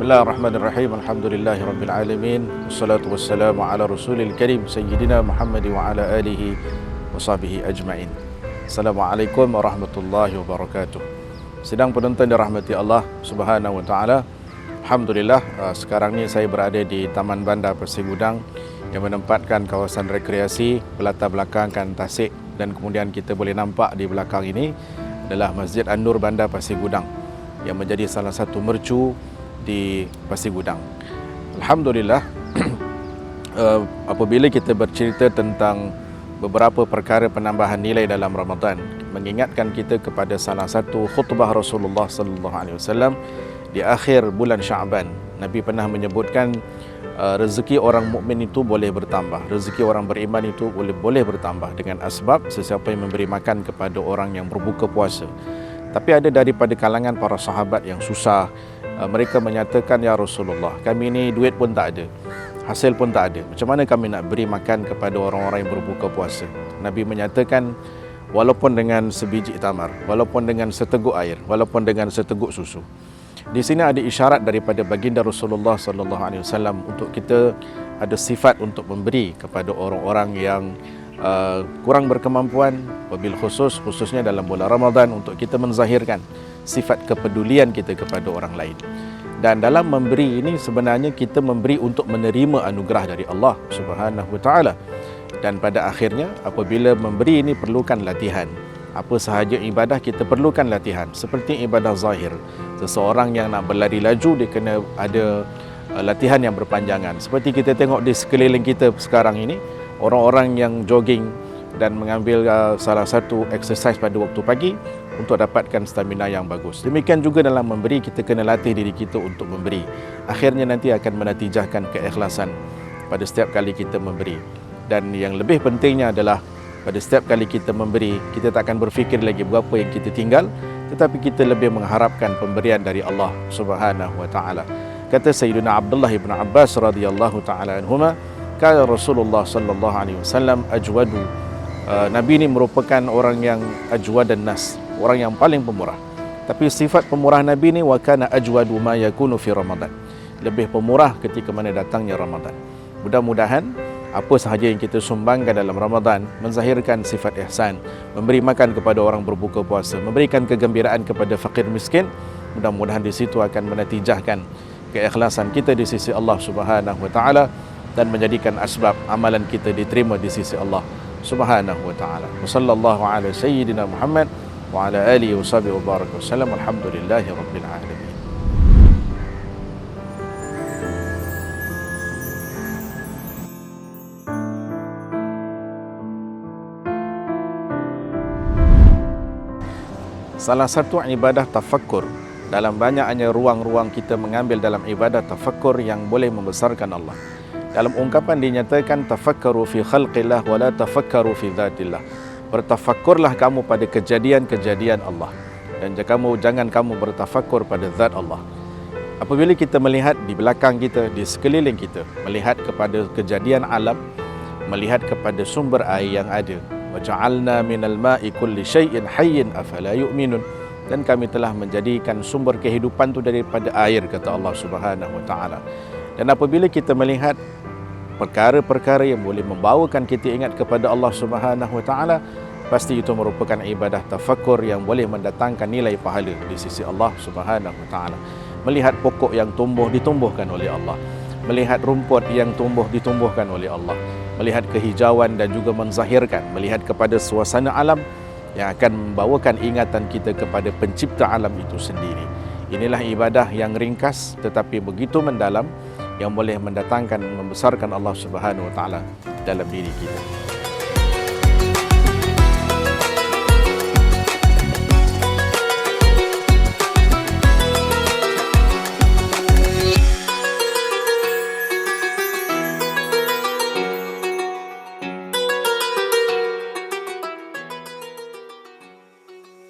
Bismillahirrahmanirrahim. Alhamdulillahirabbil alamin. Wassalatu wassalamu ala rasulil karim sayyidina Muhammad wa ala alihi wa sahbihi ajma'in. Assalamualaikum warahmatullahi wabarakatuh. Sedang penonton dirahmati Allah Subhanahu wa taala. Alhamdulillah, sekarang ni saya berada di Taman Bandar Pasir Gudang yang menempatkan kawasan rekreasi berlatar belakangkan tasik, dan kemudian kita boleh nampak di belakang ini adalah Masjid An-Nur Bandar Pasir Gudang yang menjadi salah satu mercu di Pasir Gudang. Alhamdulillah, apabila kita bercerita tentang beberapa perkara penambahan nilai dalam Ramadan, mengingatkan kita kepada salah satu khutbah Rasulullah sallallahu alaihi wasallam di akhir bulan Syaban. Nabi pernah menyebutkan rezeki orang mukmin itu boleh bertambah, rezeki orang beriman itu boleh bertambah dengan asbab sesiapa yang memberi makan kepada orang yang berbuka puasa. Tapi ada daripada kalangan para sahabat yang susah. Mereka menyatakan, ya Rasulullah, kami ni duit pun tak ada, hasil pun tak ada, macam mana kami nak beri makan kepada orang-orang yang berbuka puasa? Nabi menyatakan, walaupun dengan sebiji tamar, walaupun dengan seteguk air, walaupun dengan seteguk susu. Di sini ada isyarat daripada baginda Rasulullah sallallahu alaihi wasallam untuk kita ada sifat untuk memberi kepada orang-orang yang kurang berkemampuan, wabil khususnya dalam bulan Ramadan, untuk kita menzahirkan sifat kepedulian kita kepada orang lain. Dan dalam memberi ini sebenarnya kita memberi untuk menerima anugerah dari Allah Subhanahu wa taala. Dan pada akhirnya apabila memberi ini perlukan latihan. Apa sahaja ibadah kita perlukan latihan. Seperti ibadah zahir, seseorang yang nak berlari laju dia kena ada latihan yang berpanjangan. Seperti kita tengok di sekeliling kita sekarang ini, orang-orang yang jogging dan mengambil salah satu exercise pada waktu pagi untuk dapatkan stamina yang bagus. Demikian juga dalam memberi, kita kena latih diri kita untuk memberi. Akhirnya nanti akan menatijahkan keikhlasan pada setiap kali kita memberi. Dan yang lebih pentingnya adalah pada setiap kali kita memberi, kita tak akan berfikir lagi berapa yang kita tinggal, tetapi kita lebih mengharapkan pemberian dari Allah Subhanahu wa taala. Kata Sayyidina Abdullah bin Abbas radhiyallahu taala anhuma, kana Rasulullah sallallahu alaihi wasallam ajwadu. Nabi ini merupakan orang yang ajwad dan nas, orang yang paling pemurah. Tapi sifat pemurah Nabi ini, wa kana ajwadu ma yakunu fi Ramadan, lebih pemurah ketika mana datangnya Ramadan. Mudah-mudahan apa sahaja yang kita sumbangkan dalam Ramadan menzahirkan sifat ihsan, memberi makan kepada orang berbuka puasa, memberikan kegembiraan kepada fakir miskin. Mudah-mudahan di situ akan menatijahkan keikhlasan kita di sisi Allah Subhanahu wa taala dan menjadikan asbab amalan kita diterima di sisi Allah Subhanahu wa taala. Wassallallahu ala sayyidina Muhammad wa ala alihi wa sahbihi wa baraka wasallam. Alhamdulillahi rabbil alamin. Salah satu ibadah tafakkur, dalam banyaknya ruang-ruang kita mengambil dalam ibadah tafakkur yang boleh membesarkan Allah. Dalam ungkapan dinyatakan, tafakkaru fi khalqillah wa la tafakkaru fi dhatillah. Bertafakkurlah kamu pada kejadian-kejadian Allah, dan jangan kamu bertafakkur pada zat Allah. Apabila kita melihat di belakang kita, di sekeliling kita, melihat kepada kejadian alam, melihat kepada sumber air yang ada, wa ja'alna minal ma'i kulli syai'in hayyin afala yu'minun, dan kami telah menjadikan sumber kehidupan itu daripada air, kata Allah Subhanahu wa taala. Dan apabila kita melihat perkara-perkara yang boleh membawakan kita ingat kepada Allah Subhanahu wa taala, pasti itu merupakan ibadah tafakkur yang boleh mendatangkan nilai pahala di sisi Allah Subhanahu wa taala. Melihat pokok yang tumbuh ditumbuhkan oleh Allah, melihat rumput yang tumbuh ditumbuhkan oleh Allah, melihat kehijauan dan juga menzahirkan, melihat kepada suasana alam yang akan membawakan ingatan kita kepada pencipta alam itu sendiri. Inilah ibadah yang ringkas tetapi begitu mendalam, yang boleh mendatangkan, membesarkan Allah Subhanahu wa taala dalam diri kita.